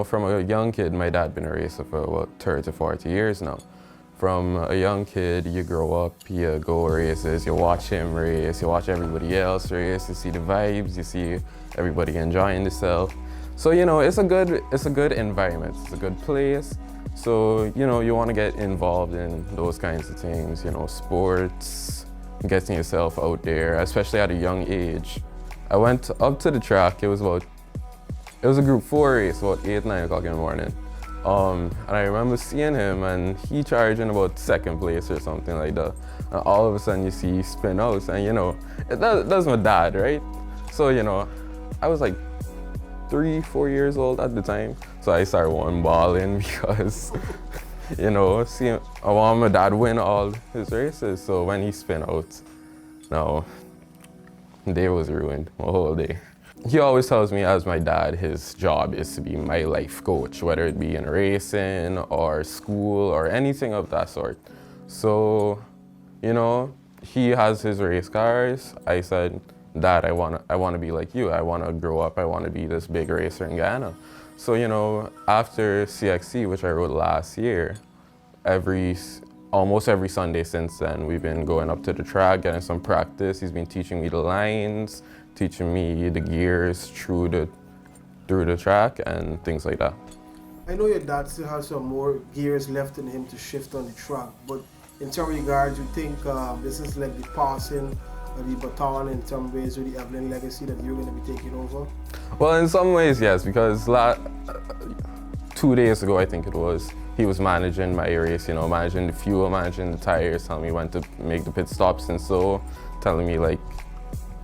From a young kid, my dad been a racer for about 30, 40 years now. From a young kid, you grow up, you go races, you watch him race, you watch everybody else race, you see the vibes, you see everybody enjoying themselves. So, it's a good environment, it's a good place. So, you want to get involved in those kinds of things, sports, getting yourself out there, especially at a young age. I went up to the track, it was a group 4 race, about 8, 9 o'clock in the morning. And I remember seeing him and he charging about 2nd place or something like that. And all of a sudden you see spin outs and that's my dad, right? So, I was like 3, 4 years old at the time. So I started one balling because, I want my dad win all his races. So when he spin out, no, day was ruined, my whole day. He always tells me as my dad, his job is to be my life coach, whether it be in racing or school or anything of that sort. So, he has his race cars. I said, Dad, I wanna be like you. I wanna grow up, I wanna be this big racer in Guyana. So, after CXC, which I rode last year, almost every Sunday since then, we've been going up to the track, getting some practice. He's been teaching me the lines, teaching me the gears through the track and things like that. I know your dad still has some more gears left in him to shift on the track, but in some regards, you think this is like the passing of the baton in some ways with the Evelyn legacy that you're going to be taking over? Well, in some ways, yes, because 2 days ago, I think it was, he was managing my race, managing the fuel, managing the tires, telling me when to make the pit stops and so, telling me like,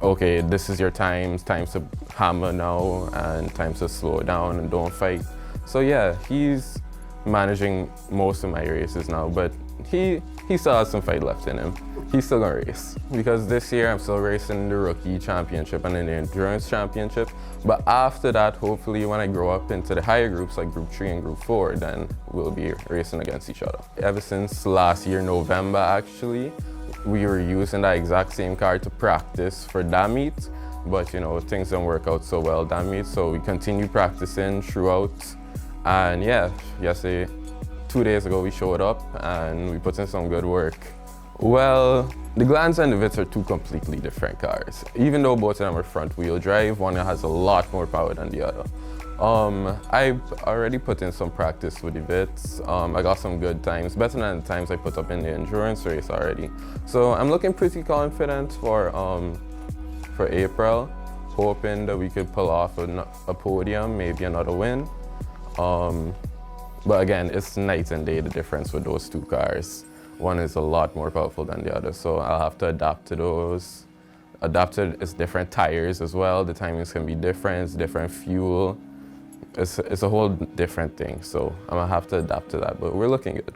okay, this is your time to hammer now and time to slow down and don't fight. So yeah, he's managing most of my races now, but he still has some fight left in him. He's still gonna race. Because this year I'm still racing the rookie championship and then the endurance championship. But after that, hopefully when I grow up into the higher groups like group 3 and group 4, then we'll be racing against each other. Ever since last year, November actually, we were using that exact same car to practice for that meet, but things didn't work out so well that meet, so we continued practicing throughout. And yeah, yesterday, 2 days ago, we showed up and we put in some good work. Well, the Glanza and the Vitz are 2 completely different cars. Even though both of them are front wheel drive, one has a lot more power than the other. I've already put in some practice with the Vitz. I got some good times, better than the times I put up in the endurance race already. So I'm looking pretty confident for April, hoping that we could pull off a podium, maybe another win. But again, it's night and day the difference with those 2 cars. One is a lot more powerful than the other, so I'll have to adapt to those. Adapt to its different tires as well. The timings can be different, it's different fuel. It's a whole different thing, so I'm gonna have to adapt to that, but we're looking good.